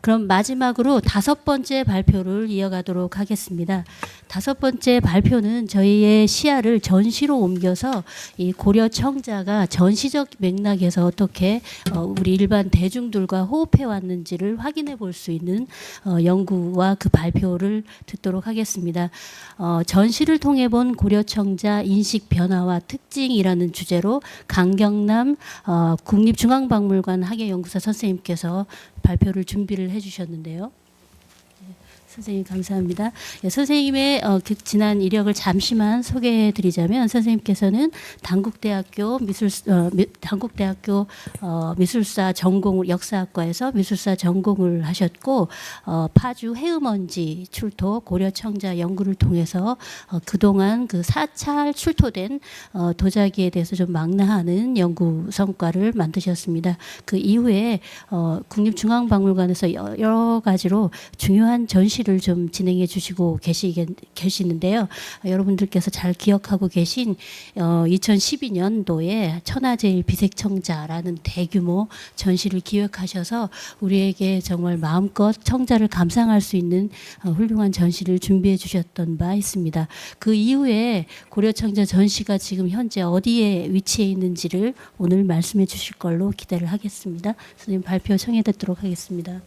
그럼 마지막으로 5번째 발표를 이어가도록 하겠습니다. 5번째 발표는 저희의 시야를 전시로 옮겨서 이 고려 청자가 전시적 맥락에서 어떻게 우리 일반 대중들과 호흡해 왔는지를 확인해 볼 수 있는 연구와 그 발표를 듣도록 하겠습니다. 전시를 통해 본 고려 청자 인식 변화와 특징이라는 주제로 강경남 국립중앙박물관 학예연구사 선생님께서 발표를 준비를 해주셨는데요. 선생님 감사합니다. 선생님의 지난 이력을 잠시만 소개해드리자면 선생님께서는 단국대학교 미술사 전공 역사학과에서 미술사 전공을 하셨고 파주 해음원지 출토 고려청자 연구를 통해서 그동안 그 사찰 출토된 도자기에 대해서 좀 망라하는 연구 성과를 만드셨습니다. 그 이후에 국립중앙박물관에서 여러 가지로 중요한 전시를 좀 진행해 주시고 계시는데요. 여러분들께서 잘 기억하고 계신 2012년도에 천하제일 비색청자라는 대규모 전시를 기획하셔서 우리에게 정말 마음껏 청자를 감상할 수 있는 훌륭한 전시를 준비해 주셨던 바 있습니다. 그 이후에 고려청자 전시가 지금 현재 어디에 위치해 있는지를 오늘 말씀해 주실 걸로 기대를 하겠습니다. 선생님 발표 청해 듣도록 하겠습니다.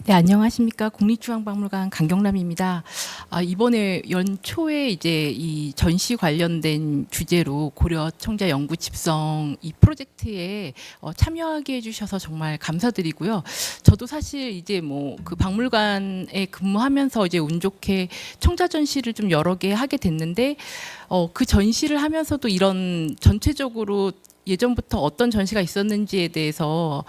네, 안녕하십니까. 국립중앙박물관 강경남입니다. 이번에 연초에 이제 이 전시 관련된 주제로 고려 청자 연구 집성 이 프로젝트에 참여하게 해주셔서 정말 감사드리고요. 저도 사실 이제 뭐 그 박물관에 근무하면서 이제 운 좋게 청자 전시를 좀 여러 개 하게 됐는데 그 전시를 하면서도 이런 전체적으로 예전부터 어떤 전시가 있었는지에 대해서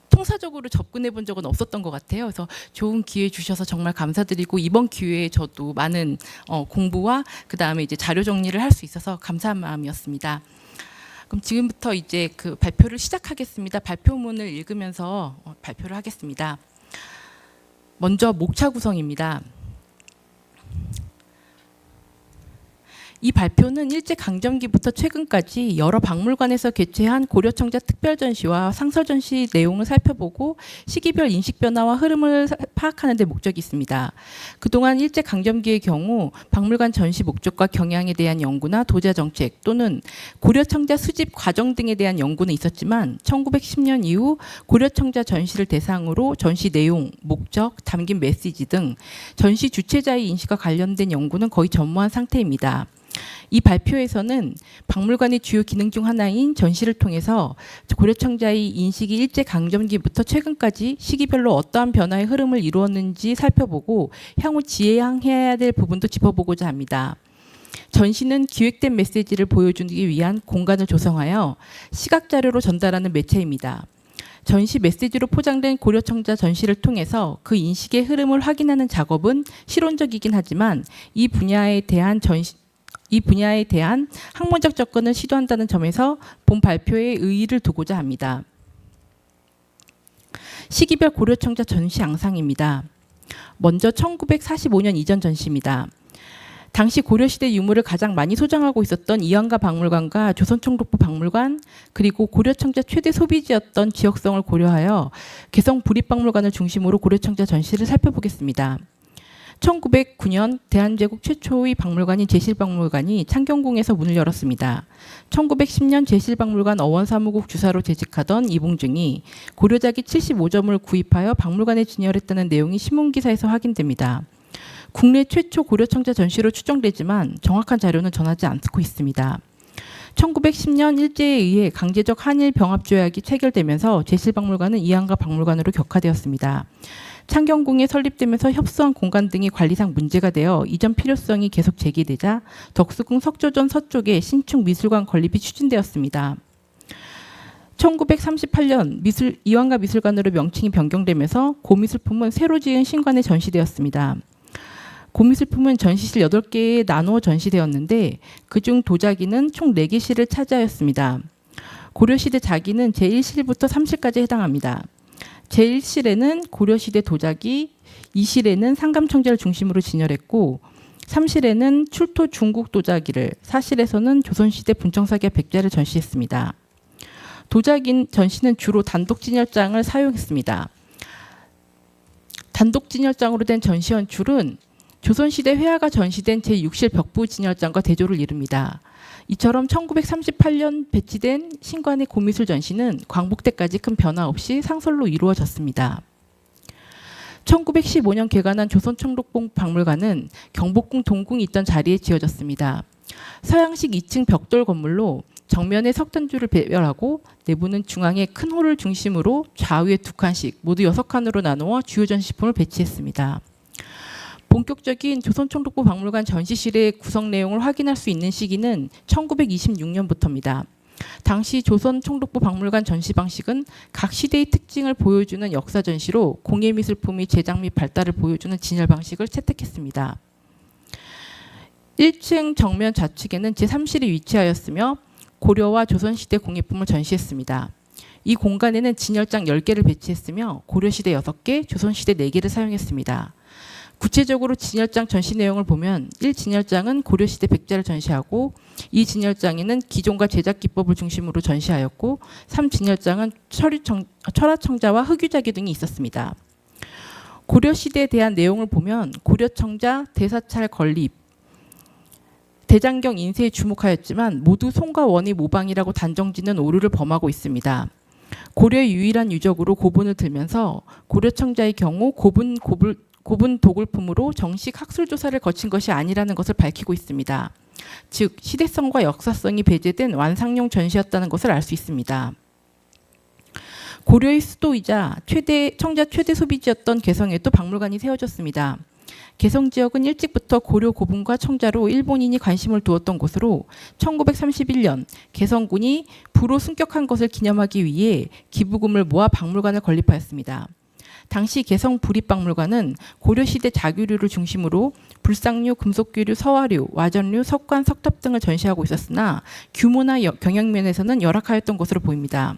통사적으로 접근해 본 적은 없었던 것 같아요. 그래서 좋은 기회 주셔서 정말 감사드리고 이번 기회에 저도 많은 공부와 그 다음에 이제 자료 정리를 할 수 있어서 감사한 마음이었습니다. 그럼 지금부터 이제 그 발표를 시작하겠습니다. 발표문을 읽으면서 발표를 하겠습니다. 먼저 목차 구성입니다. 이 발표는 일제강점기부터 최근까지 여러 박물관에서 개최한 고려청자 특별전시와 상설전시 내용을 살펴보고 시기별 인식 변화와 흐름을 파악하는 데 목적이 있습니다. 그동안 일제강점기의 경우 박물관 전시 목적과 경향에 대한 연구나 도자정책 또는 고려청자 수집 과정 등에 대한 연구는 있었지만 1910년 이후 고려청자 전시를 대상으로 전시 내용, 목적, 담긴 메시지 등 전시 주최자의 인식과 관련된 연구는 거의 전무한 상태입니다. 이 발표에서는 박물관의 주요 기능 중 하나인 전시를 통해서 고려청자의 인식이 일제강점기부터 최근까지 시기별로 어떠한 변화의 흐름을 이루었는지 살펴보고 향후 지향해야 될 부분도 짚어보고자 합니다. 전시는 기획된 메시지를 보여주기 위한 공간을 조성하여 시각자료로 전달하는 매체입니다. 전시 메시지로 포장된 고려청자 전시를 통해서 그 인식의 흐름을 확인하는 작업은 실용적이긴 하지만 이 분야에 대한 학문적 접근을 시도한다는 점에서 본 발표에 의의를 두고자 합니다. 시기별 고려청자 전시 양상입니다. 먼저 1945년 이전 전시입니다. 당시 고려시대 유물을 가장 많이 소장하고 있었던 이황가 박물관과 조선총독부 박물관 그리고 고려청자 최대 소비지였던 지역성을 고려하여 개성 부립박물관을 중심으로 고려청자 전시를 살펴보겠습니다. 1909년 대한제국 최초의 박물관인 제실박물관이 창경궁에서 문을 열었습니다. 1910년 제실박물관 어원사무국 주사로 재직하던 이봉중이 고려자기 75점을 구입하여 박물관에 진열했다는 내용이 신문기사에서 확인됩니다. 국내 최초 고려청자 전시로 추정되지만 정확한 자료는 전하지 않고 있습니다. 1910년 일제에 의해 강제적 한일 병합조약이 체결되면서 제실박물관은 이황가 박물관으로 격화되었습니다. 창경궁이 설립되면서 협소한 공간 등이 관리상 문제가 되어 이전 필요성이 계속 제기되자 덕수궁 석조전 서쪽에 신축 미술관 건립이 추진되었습니다. 1938년 이황가 미술관으로 명칭이 변경되면서 고미술품은 새로 지은 신관에 전시되었습니다. 고미술품은 전시실 8개에 나누어 전시되었는데 그중 도자기는 총 4개실을 차지하였습니다. 고려시대 자기는 제1실부터 3실까지 해당합니다. 제1실에는 고려시대 도자기, 2실에는 상감청자를 중심으로 진열했고 3실에는 출토 중국 도자기를, 4실에서는 조선시대 분청사기와 백자를 전시했습니다. 도자기 전시는 주로 단독 진열장을 사용했습니다. 단독 진열장으로 된 전시 연출은 조선시대 회화가 전시된 제6실 벽부 진열장과 대조를 이룹니다. 이처럼 1938년 배치된 신관의 고미술 전시는 광복때까지 큰 변화 없이 상설로 이루어졌습니다. 1915년 개관한 조선총독박물관은 경복궁 동궁이 있던 자리에 지어졌습니다. 서양식 2층 벽돌 건물로 정면에 석탄줄을 배열하고 내부는 중앙에 큰 홀을 중심으로 좌우에 2칸씩 모두 6칸으로 나누어 주요 전시품을 배치했습니다. 본격적인 조선총독부 박물관 전시실의 구성 내용을 확인할 수 있는 시기는 1926년부터입니다. 당시 조선총독부 박물관 전시 방식은 각 시대의 특징을 보여주는 역사 전시로 공예미술품의 제작 및 발달을 보여주는 진열 방식을 채택했습니다. 1층 정면 좌측에는 제3실이 위치하였으며 고려와 조선시대 공예품을 전시했습니다. 이 공간에는 진열장 10개를 배치했으며 고려시대 6개, 조선시대 4개를 사용했습니다. 구체적으로 진열장 전시 내용을 보면 1진열장은 고려시대 백자를 전시하고 2진열장에는 기종과 제작 기법을 중심으로 전시하였고 3진열장은 철화청자와 흑유자기 등이 있었습니다. 고려시대에 대한 내용을 보면 고려청자, 대사찰 건립, 대장경 인쇄에 주목하였지만 모두 송과 원의 모방이라고 단정짓는 오류를 범하고 있습니다. 고려의 유일한 유적으로 고분을 들면서 고려청자의 경우 고분 도굴품으로 정식 학술조사를 거친 것이 아니라는 것을 밝히고 있습니다. 즉 시대성과 역사성이 배제된 완상용 전시였다는 것을 알 수 있습니다. 고려의 수도이자 청자 최대 소비지였던 개성에도 박물관이 세워졌습니다. 개성 지역은 일찍부터 고려 고분과 청자로 일본인이 관심을 두었던 곳으로 1931년 개성군이 부로 승격한 것을 기념하기 위해 기부금을 모아 박물관을 건립하였습니다. 당시 개성 부립박물관은 고려시대 자규류를 중심으로 불상류, 금속규류, 서화류, 와전류, 석관, 석탑 등을 전시하고 있었으나 규모나 경영면에서는 열악하였던 것으로 보입니다.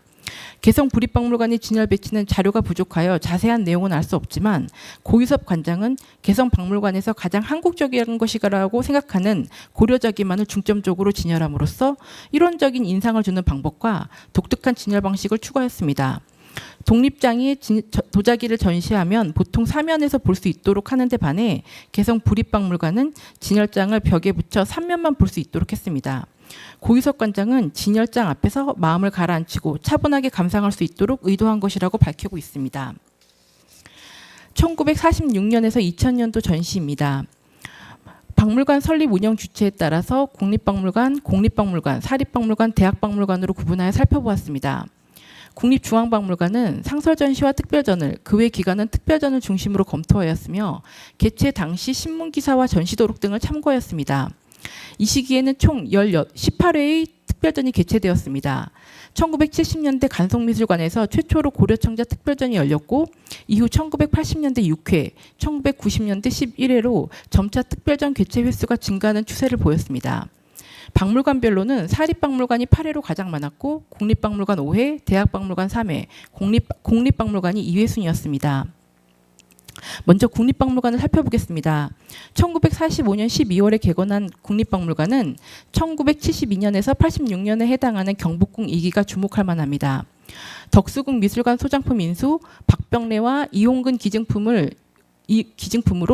개성 부립박물관의 진열 배치는 자료가 부족하여 자세한 내용은 알 수 없지만 고유섭 관장은 개성 박물관에서 가장 한국적인 것이라고 생각하는 고려자기만을 중점적으로 진열함으로써 이론적인 인상을 주는 방법과 독특한 진열 방식을 추구했습니다. 독립장이 도자기를 전시하면 보통 사면에서 볼 수 있도록 하는 데 반해 개성 부립박물관은 진열장을 벽에 붙여 3면만 볼 수 있도록 했습니다. 고유석 관장은 진열장 앞에서 마음을 가라앉히고 차분하게 감상할 수 있도록 의도한 것이라고 밝히고 있습니다. 1946년에서 2000년도 전시입니다. 박물관 설립 운영 주체에 따라서 국립박물관, 공립박물관, 사립박물관, 대학박물관으로 구분하여 살펴보았습니다. 국립중앙박물관은 상설전시와 특별전을, 그 외 기관은 특별전을 중심으로 검토하였으며 개최 당시 신문기사와 전시도록 등을 참고하였습니다. 이 시기에는 총 18회의 특별전이 개최되었습니다. 1970년대 간송미술관에서 최초로 고려청자 특별전이 열렸고 이후 1980년대 6회, 1990년대 11회로 점차 특별전 개최 횟수가 증가하는 추세를 보였습니다. 박물관별로는 사립박물관이 8회로 가장 많았고 국립박물관 5회, 대학박물관 3회, 공립박물관이 2회 순이었습니다. 먼저 국립박물관을 살펴보겠습니다. 1945년 12월에 개관한 국립박물관은 1972년에서 86년에 해당하는 경복궁 2기가 주목할 만합니다. 덕수궁 미술관 소장품 인수, 박병래와 이홍근 기증품으로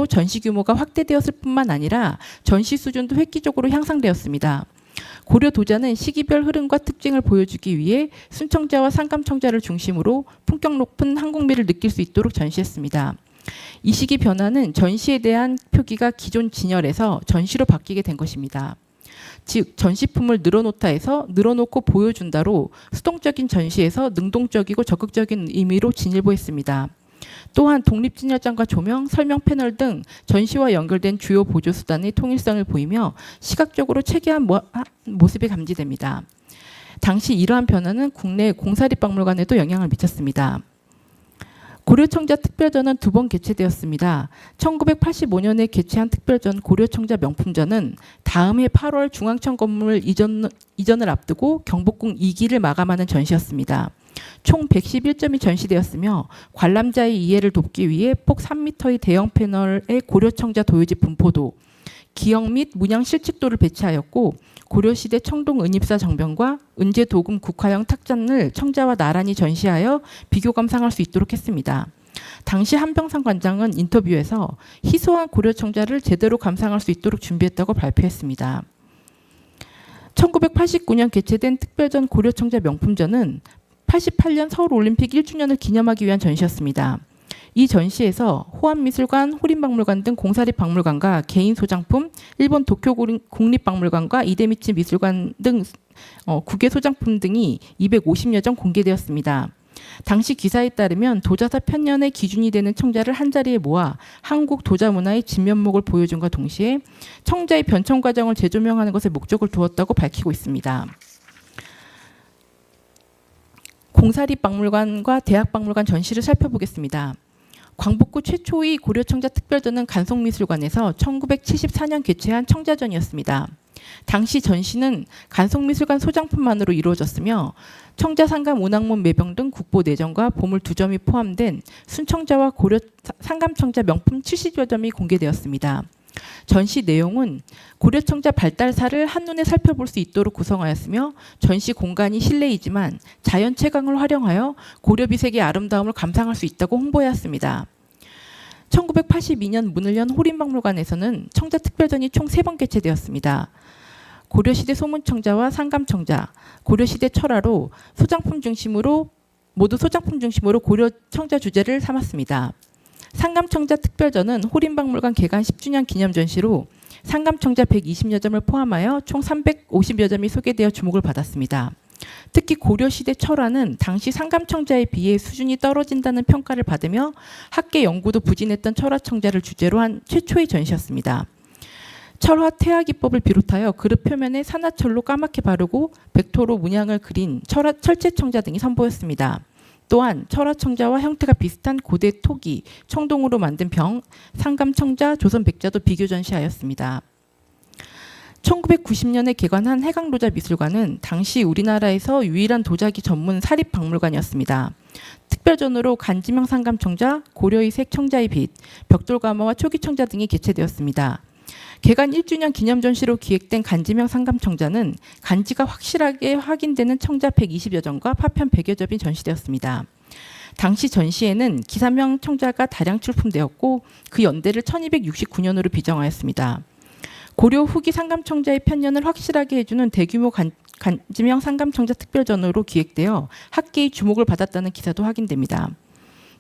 전시 규모가 확대되었을 뿐만 아니라 전시 수준도 획기적으로 향상되었습니다. 고려 도자는 시기별 흐름과 특징을 보여주기 위해 순청자와 상감청자를 중심으로 품격 높은 한국미를 느낄 수 있도록 전시했습니다. 이 시기 변화는 전시에 대한 표기가 기존 진열에서 전시로 바뀌게 된 것입니다. 즉 전시품을 늘어놓다에서 늘어놓고 보여준다로 수동적인 전시에서 능동적이고 적극적인 의미로 진일보했습니다. 또한 독립진열장과 조명, 설명 패널 등 전시와 연결된 주요 보조수단의 통일성을 보이며 시각적으로 체계한 모습이 감지됩니다. 당시 이러한 변화는 국내 공사립박물관에도 영향을 미쳤습니다. 고려청자 특별전은 2번 개최되었습니다. 1985년에 개최한 특별전 고려청자 명품전은 다음 해 8월 중앙청 건물 이전을 앞두고 경복궁 2기를 마감하는 전시였습니다. 총 111점이 전시되었으며 관람자의 이해를 돕기 위해 폭 3m의 대형 패널의 고려청자 도요지 분포도, 기역 및 문양 실측도를 배치하였고 고려시대 청동 은입사 정병과 은제 도금 국화형 탁잔을 청자와 나란히 전시하여 비교 감상할 수 있도록 했습니다. 당시 한병상 관장은 인터뷰에서 희소한 고려 청자를 제대로 감상할 수 있도록 준비했다고 발표했습니다. 1989년 개최된 특별전 고려 청자 명품전은 88년 서울올림픽 1주년을 기념하기 위한 전시였습니다. 이 전시에서 호암미술관, 호림박물관 등 공사립 박물관과 개인 소장품, 일본 도쿄 국립박물관과 이데미치 미술관 등 국외 소장품 등이 250여 점 공개되었습니다. 당시 기사에 따르면 도자사 편년의 기준이 되는 청자를 한자리에 모아 한국 도자 문화의 진면목을 보여준과 동시에 청자의 변청 과정을 재조명하는 것에 목적을 두었다고 밝히고 있습니다. 공사립 박물관과 대학박물관 전시를 살펴보겠습니다. 광복구 최초의 고려청자 특별전은 간송미술관에서 1974년 개최한 청자전이었습니다. 당시 전시는 간송미술관 소장품만으로 이루어졌으며 청자상감 운항문 매병 등 국보 4점과 보물 2점이 포함된 순청자와 고려 상감청자 명품 70여 점이 공개되었습니다. 전시 내용은 고려청자 발달사를 한눈에 살펴볼 수 있도록 구성하였으며 전시 공간이 실내이지만 자연 채광을 활용하여 고려 비색의 아름다움을 감상할 수 있다고 홍보하였습니다. 1982년 문을 연 호림박물관에서는 청자 특별전이 총 3번 개최되었습니다. 고려시대 소문청자와 상감청자, 고려시대 철화로 모두 소장품 중심으로 고려 청자 주제를 삼았습니다. 상감청자 특별전은 호림박물관 개관 10주년 기념 전시로 상감청자 120여 점을 포함하여 총 350여 점이 소개되어 주목을 받았습니다. 특히 고려시대 철화는 당시 상감청자에 비해 수준이 떨어진다는 평가를 받으며 학계 연구도 부진했던 철화청자를 주제로 한 최초의 전시였습니다. 철화 태화기법을 비롯하여 그릇 표면에 산화철로 까맣게 바르고 백토로 문양을 그린 철제청자 등이 선보였습니다. 또한 철화청자와 형태가 비슷한 고대 토기, 청동으로 만든 병, 상감청자, 조선백자도 비교 전시하였습니다. 1990년에 개관한 해강도자 미술관은 당시 우리나라에서 유일한 도자기 전문 사립박물관이었습니다. 특별전으로 간지명 상감청자, 고려의 색 청자의 빛, 벽돌가마와 초기청자 등이 개최되었습니다. 개관 1주년 기념 전시로 기획된 간지명 상감청자는 간지가 확실하게 확인되는 청자 120여 점과 파편 100여 점이 전시되었습니다. 당시 전시에는 기사명 청자가 다량 출품되었고 그 연대를 1269년으로 비정하였습니다. 고려 후기 상감청자의 편년을 확실하게 해주는 대규모 간지명 상감청자 특별전으로 기획되어 학계의 주목을 받았다는 기사도 확인됩니다.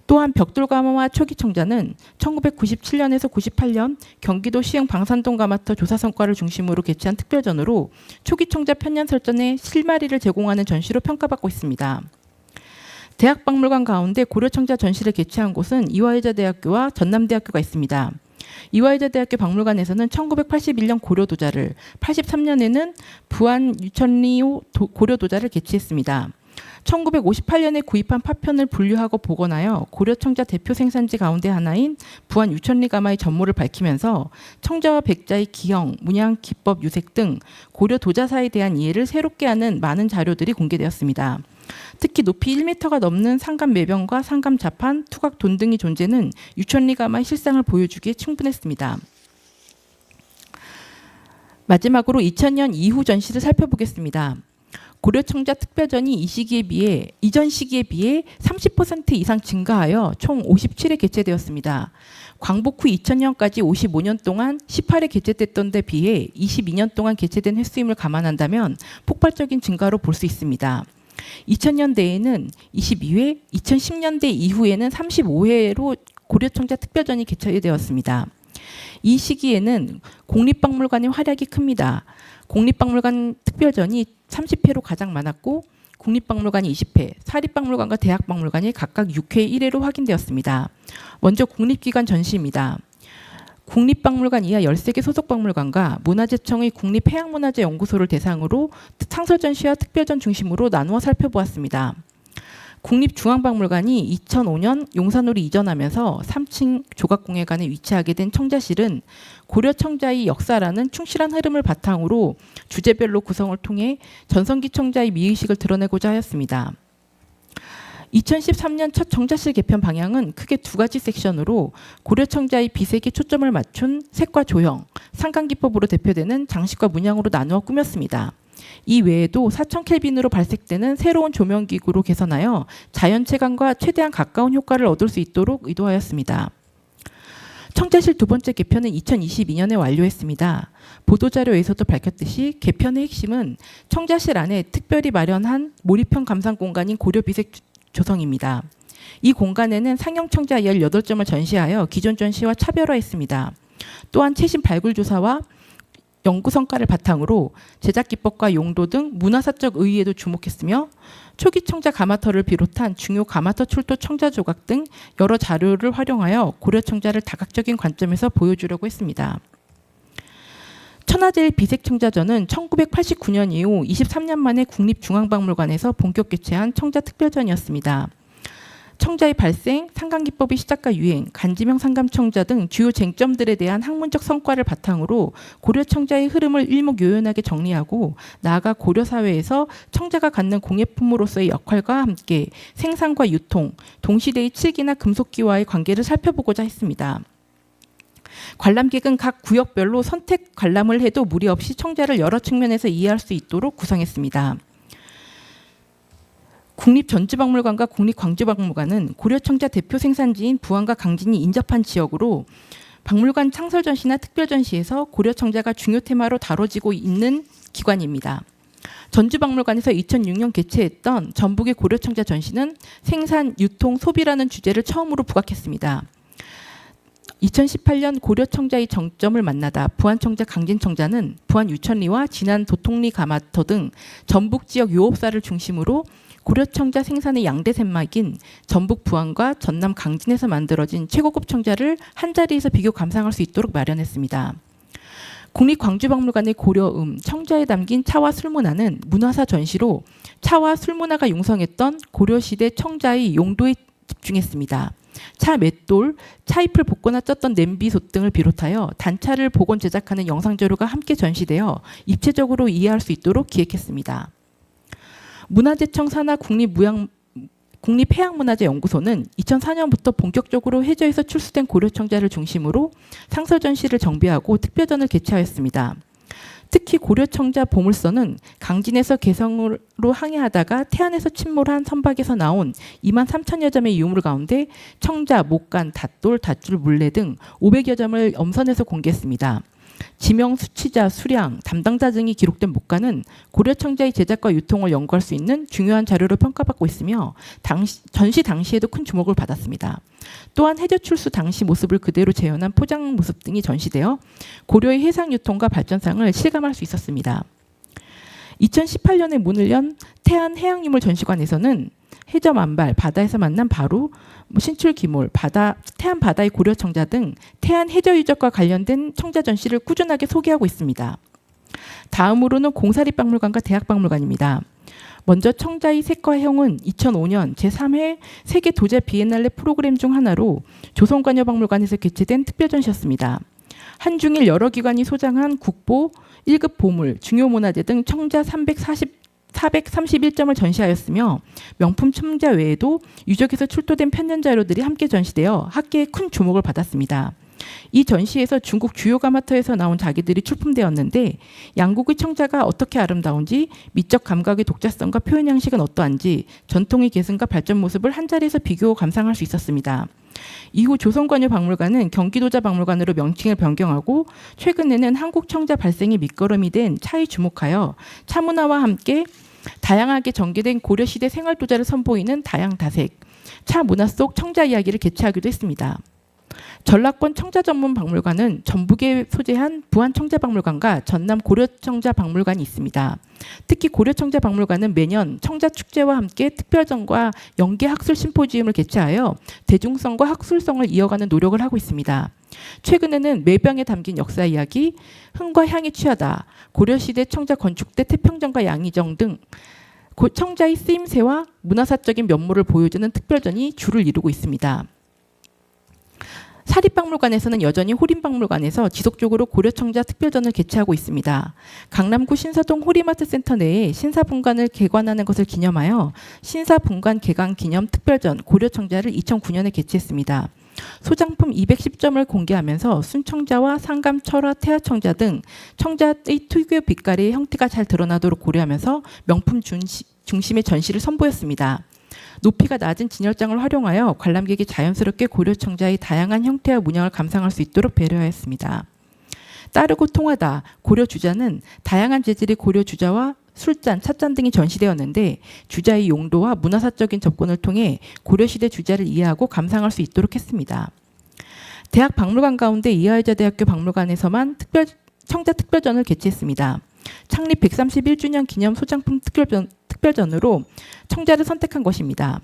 또한 벽돌가마와 초기청자는 1997년에서 98년 경기도 시흥 방산동 가마터 조사 성과를 중심으로 개최한 특별전으로 초기청자 편년 설전의 실마리를 제공하는 전시로 평가받고 있습니다. 대학박물관 가운데 고려청자 전시를 개최한 곳은 이화여자대학교와 전남대학교가 있습니다. 이화여자대학교 박물관에서는 1981년 고려도자를, 83년에는 부안 유천리호 고려도자를 개최했습니다. 1958년에 구입한 파편을 분류하고 복원하여 고려청자 대표 생산지 가운데 하나인 부안 유천리 가마의 전모를 밝히면서 청자와 백자의 기형, 문양, 기법, 유색 등 고려 도자사에 대한 이해를 새롭게 하는 많은 자료들이 공개되었습니다. 특히 높이 1m가 넘는 상감 매병과 상감 자판, 투각 돈 등의 존재는 유천리 가마의 실상을 보여주기에 충분했습니다. 마지막으로 2000년 이후 전시를 살펴보겠습니다. 고려청자 특별전이 이전 시기에 비해 30% 이상 증가하여 총 57회 개최되었습니다. 광복 후 2000년까지 55년 동안 18회 개최됐던 데 비해 22년 동안 개최된 횟수임을 감안한다면 폭발적인 증가로 볼 수 있습니다. 2000년대에는 22회, 2010년대 이후에는 35회로 고려청자 특별전이 개최되었습니다. 이 시기에는 공립박물관의 활약이 큽니다. 공립박물관 특별전이 30회로 가장 많았고 국립박물관이 20회, 사립박물관과 대학박물관이 각각 6회 1회로 확인되었습니다. 먼저 국립기관 전시입니다. 국립박물관 이하 13개 소속박물관과 문화재청의 국립해양문화재연구소를 대상으로 상설전시와 특별전 중심으로 나누어 살펴보았습니다. 국립중앙박물관이 2005년 용산으로 이전하면서 3층 조각공예관에 위치하게 된 청자실은 고려 청자의 역사라는 충실한 흐름을 바탕으로 주제별로 구성을 통해 전성기 청자의 미의식을 드러내고자 하였습니다. 2013년 첫 청자실 개편 방향은 크게 두 가지 섹션으로 고려 청자의 비색에 초점을 맞춘 색과 조형, 상강기법으로 대표되는 장식과 문양으로 나누어 꾸몄습니다. 이 외에도 4000켈빈으로 발색되는 새로운 조명기구로 개선하여 자연체감과 최대한 가까운 효과를 얻을 수 있도록 의도하였습니다. 청자실 두 번째 개편은 2022년에 완료했습니다. 보도자료에서도 밝혔듯이 개편의 핵심은 청자실 안에 특별히 마련한 몰입형 감상 공간인 고려비색 조성입니다. 이 공간에는 상용 청자 18점을 전시하여 기존 전시와 차별화했습니다. 또한 최신 발굴 조사와 연구 성과를 바탕으로 제작 기법과 용도 등 문화사적 의의에도 주목했으며 초기 청자 가마터를 비롯한 중요 가마터 출토 청자 조각 등 여러 자료를 활용하여 고려 청자를 다각적인 관점에서 보여주려고 했습니다. 천하제일 비색청자전은 1989년 이후 23년 만에 국립중앙박물관에서 본격 개최한 청자특별전이었습니다. 청자의 발생, 상강기법의 시작과 유행, 간지명 상감청자 등 주요 쟁점들에 대한 학문적 성과를 바탕으로 고려 청자의 흐름을 일목요연하게 정리하고 나아가 고려 사회에서 청자가 갖는 공예품으로서의 역할과 함께 생산과 유통, 동시대의 칠기나 금속기와의 관계를 살펴보고자 했습니다. 관람객은 각 구역별로 선택 관람을 해도 무리 없이 청자를 여러 측면에서 이해할 수 있도록 구성했습니다. 국립전주박물관과 국립광주박물관은 고려청자 대표 생산지인 부안과 강진이 인접한 지역으로 박물관 창설전시나 특별전시에서 고려청자가 중요 테마로 다뤄지고 있는 기관입니다. 전주박물관에서 2006년 개최했던 전북의 고려청자 전시는 생산, 유통, 소비라는 주제를 처음으로 부각했습니다. 2018년 고려청자의 정점을 만나다 부안청자 강진청자는 부안 유천리와 진안 도통리 가마터 등 전북 지역 유업사를 중심으로 고려청자 생산의 양대 샘막인 전북 부안과 전남 강진에서 만들어진 최고급 청자를 한자리에서 비교 감상할 수 있도록 마련했습니다. 국립광주박물관의 고려음, 청자에 담긴 차와 술문화는 문화사 전시로 차와 술문화가 융성했던 고려시대 청자의 용도에 집중했습니다. 차 맷돌, 차잎을 볶거나 쪘던 냄비솥 등을 비롯하여 단차를 복원 제작하는 영상자료가 함께 전시되어 입체적으로 이해할 수 있도록 기획했습니다. 문화재청 산하 국립해양문화재연구소는 2004년부터 본격적으로 해저에서 출수된 고려청자를 중심으로 상설전시를 정비하고 특별전을 개최하였습니다. 특히 고려청자 보물서는 강진에서 개성으로 항해하다가 태안에서 침몰한 선박에서 나온 2만 3천여 점의 유물 가운데 청자, 목간, 닷돌, 닷줄, 물레 등 500여 점을 엄선해서 공개했습니다. 지명, 수치자, 수량, 담당자 등이 기록된 목간은 고려청자의 제작과 유통을 연구할 수 있는 중요한 자료로 평가받고 있으며 전시 당시에도 큰 주목을 받았습니다. 또한 해저 출수 당시 모습을 그대로 재현한 포장 모습 등이 전시되어 고려의 해상 유통과 발전상을 실감할 수 있었습니다. 2018년에 문을 연 태안 해양유물 전시관에서는 해저 만발, 바다에서 만난 바루, 신출 기몰, 태안 바다의 고려청자 등 태안 해저 유적과 관련된 청자 전시를 꾸준하게 소개하고 있습니다. 다음으로는 공사립박물관과 대학박물관입니다. 먼저 청자의 색과 형은 2005년 제3회 세계 도자 비엔날레 프로그램 중 하나로 조선관여박물관에서 개최된 특별전시였습니다. 한중일 여러 기관이 소장한 국보, 1급 보물, 중요 문화재 등 청자 431점을 전시하였으며 명품 청자 외에도 유적에서 출토된 편년 자료들이 함께 전시되어 학계의 큰 주목을 받았습니다. 이 전시에서 중국 주요 가마터에서 나온 자기들이 출품되었는데 양국의 청자가 어떻게 아름다운지, 미적 감각의 독자성과 표현 양식은 어떠한지, 전통의 계승과 발전 모습을 한자리에서 비교 감상할 수 있었습니다. 이후 조선관여박물관은 경기도자박물관으로 명칭을 변경하고 최근에는 한국 청자 발생의 밑거름이 된 차에 주목하여 차문화와 함께 다양하게 전개된 고려시대 생활도자를 선보이는 다양다색, 차 문화 속 청자 이야기를 개최하기도 했습니다. 전라권 청자전문박물관은 전북에 소재한 부안청자박물관과 전남 고려청자박물관이 있습니다. 특히 고려청자박물관은 매년 청자축제와 함께 특별전과 연계학술 심포지움을 개최하여 대중성과 학술성을 이어가는 노력을 하고 있습니다. 최근에는 매병에 담긴 역사 이야기, 흥과 향이 취하다, 고려시대 청자 건축대 태평전과 양의정 등 청자의 쓰임새와 문화사적인 면모를 보여주는 특별전이 주를 이루고 있습니다. 사립박물관에서는 여전히 호림박물관에서 지속적으로 고려청자 특별전을 개최하고 있습니다. 강남구 신사동 호림아트센터 내에 신사분관을 개관하는 것을 기념하여 신사분관 개관 기념 특별전 고려청자를 2009년에 개최했습니다. 소장품 210점을 공개하면서 순청자와 상감, 철화, 태화청자 등 청자의 특유의 빛깔의 형태가 잘 드러나도록 고려하면서 명품 중심의 전시를 선보였습니다. 높이가 낮은 진열장을 활용하여 관람객이 자연스럽게 고려청자의 다양한 형태와 문양을 감상할 수 있도록 배려하였습니다. 따르고 통하다 고려 주자는 다양한 재질의 고려 주자와 술잔, 찻잔 등이 전시되었는데 주자의 용도와 문화사적인 접근을 통해 고려시대 주자를 이해하고 감상할 수 있도록 했습니다. 대학 박물관 가운데 이화여자대학교 박물관에서만 청자 특별전을 개최했습니다. 창립 131주년 기념 소장품 특별전으로 청자를 선택한 것입니다.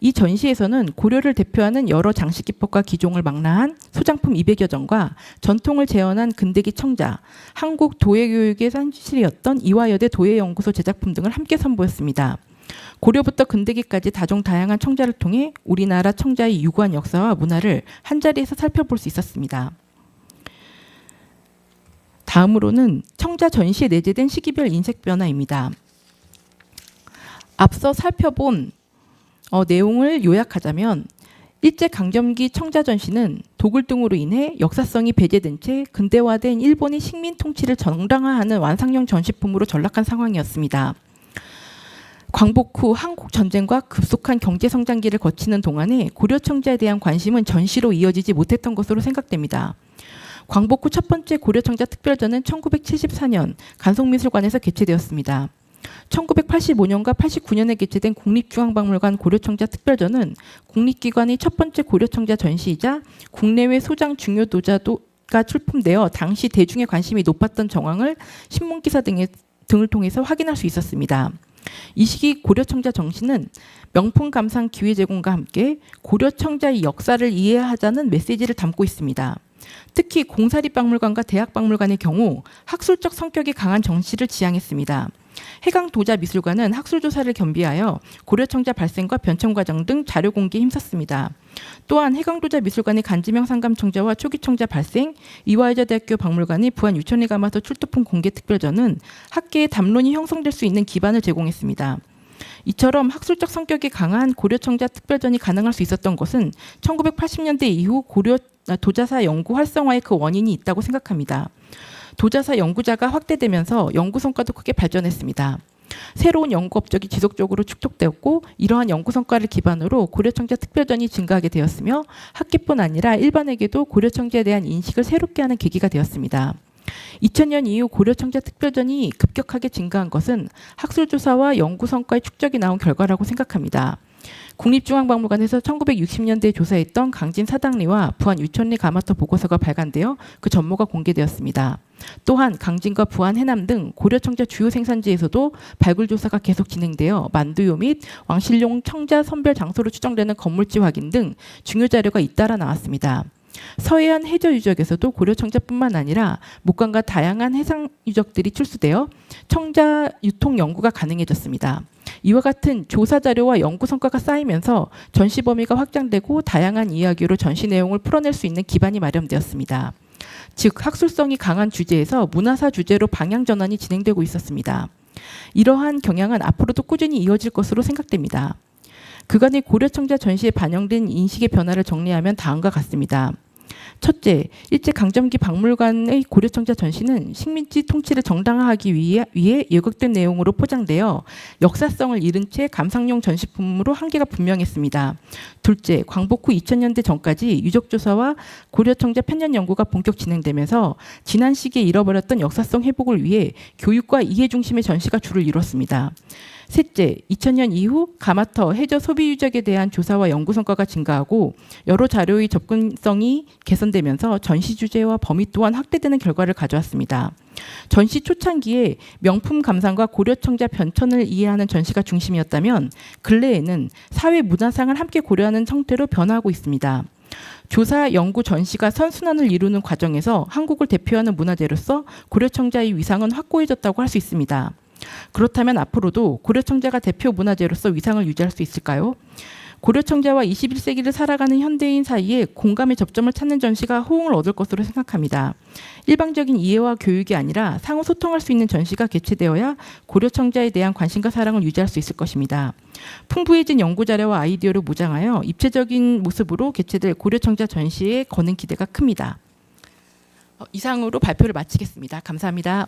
이 전시에서는 고려를 대표하는 여러 장식 기법과 기종을 망라한 소장품 200여 점과 전통을 재현한 근대기 청자, 한국 도예교육의 산실이었던 이화여대 도예연구소 제작품 등을 함께 선보였습니다. 고려부터 근대기까지 다양한 청자를 통해 우리나라 청자의 유구한 역사와 문화를 한자리에서 살펴볼 수 있었습니다. 다음으로는 청자 전시에 내재된 시기별 인식 변화입니다. 앞서 살펴본 내용을 요약하자면 일제강점기 청자 전시는 도굴 등으로 인해 역사성이 배제된 채 근대화된 일본의 식민 통치를 정당화하는 완상형 전시품으로 전락한 상황이었습니다. 광복 후 한국 전쟁과 급속한 경제 성장기를 거치는 동안에 고려 청자에 대한 관심은 전시로 이어지지 못했던 것으로 생각됩니다. 광복 후 첫 번째 고려청자 특별전은 1974년 간송미술관에서 개최되었습니다. 1985년과 89년에 개최된 국립중앙박물관 고려청자 특별전은 국립기관의 첫 번째 고려청자 전시이자 국내외 소장 중요 도자가 출품되어 당시 대중의 관심이 높았던 정황을 신문기사 등을 통해서 확인할 수 있었습니다. 이 시기 고려청자 전시는 명품 감상 기회 제공과 함께 고려청자의 역사를 이해하자는 메시지를 담고 있습니다. 특히 공사립박물관과 대학박물관의 경우 학술적 성격이 강한 전시를 지향했습니다. 해강도자미술관은 학술조사를 겸비하여 고려청자 발생과 변천 과정 등 자료 공개에 힘썼습니다. 또한 해강도자미술관의 간지명 상감청자와 초기청자 발생, 이화여자대학교 박물관이 부안 유천리 가마서 출토품 공개 특별전은 학계의 담론이 형성될 수 있는 기반을 제공했습니다. 이처럼 학술적 성격이 강한 고려청자 특별전이 가능할 수 있었던 것은 1980년대 이후 고려 도자사 연구 활성화의 그 원인이 있다고 생각합니다. 도자사 연구자가 확대되면서 연구 성과도 크게 발전했습니다. 새로운 연구 업적이 지속적으로 축적되었고 이러한 연구 성과를 기반으로 고려청자 특별전이 증가하게 되었으며 학계뿐 아니라 일반에게도 고려청자에 대한 인식을 새롭게 하는 계기가 되었습니다. 2000년 이후 고려청자 특별전이 급격하게 증가한 것은 학술조사와 연구 성과의 축적이 나온 결과라고 생각합니다. 국립중앙박물관에서 1960년대에 조사했던 강진 사당리와 부안 유천리 가마터 보고서가 발간되어 그 전모가 공개되었습니다. 또한 강진과 부안 해남 등 고려청자 주요 생산지에서도 발굴 조사가 계속 진행되어 만두요 및 왕실용 청자 선별 장소로 추정되는 건물지 확인 등 중요 자료가 잇따라 나왔습니다. 서해안 해저 유적에서도 고려청자뿐만 아니라 목관과 다양한 해상 유적들이 출수되어 청자 유통 연구가 가능해졌습니다. 이와 같은 조사 자료와 연구 성과가 쌓이면서 전시 범위가 확장되고 다양한 이야기로 전시 내용을 풀어낼 수 있는 기반이 마련되었습니다. 즉 학술성이 강한 주제에서 문화사 주제로 방향 전환이 진행되고 있었습니다. 이러한 경향은 앞으로도 꾸준히 이어질 것으로 생각됩니다. 그간의 고려청자 전시에 반영된 인식의 변화를 정리하면 다음과 같습니다. 첫째, 일제강점기 박물관의 고려청자 전시는 식민지 통치를 정당화하기 위해 예극된 내용으로 포장되어 역사성을 잃은 채 감상용 전시품으로 한계가 분명했습니다. 둘째, 광복 후 2000년대 전까지 유적조사와 고려청자 편년 연구가 본격 진행되면서 지난 시기에 잃어버렸던 역사성 회복을 위해 교육과 이해 중심의 전시가 주를 이뤘습니다. 셋째, 2000년 이후 가마터 해저 소비 유적에 대한 조사와 연구 성과가 증가하고 여러 자료의 접근성이 개선되면서 전시 주제와 범위 또한 확대되는 결과를 가져왔습니다. 전시 초창기에 명품 감상과 고려청자 변천을 이해하는 전시가 중심이었다면 근래에는 사회 문화상을 함께 고려하는 형태로 변화하고 있습니다. 조사, 연구, 전시가 선순환을 이루는 과정에서 한국을 대표하는 문화재로서 고려청자의 위상은 확고해졌다고 할 수 있습니다. 그렇다면 앞으로도 고려청자가 대표 문화재로서 위상을 유지할 수 있을까요? 고려청자와 21세기를 살아가는 현대인 사이에 공감의 접점을 찾는 전시가 호응을 얻을 것으로 생각합니다. 일방적인 이해와 교육이 아니라 상호 소통할 수 있는 전시가 개최되어야 고려청자에 대한 관심과 사랑을 유지할 수 있을 것입니다. 풍부해진 연구 자료와 아이디어로 무장하여 입체적인 모습으로 개최될 고려청자 전시에 거는 기대가 큽니다. 이상으로 발표를 마치겠습니다. 감사합니다.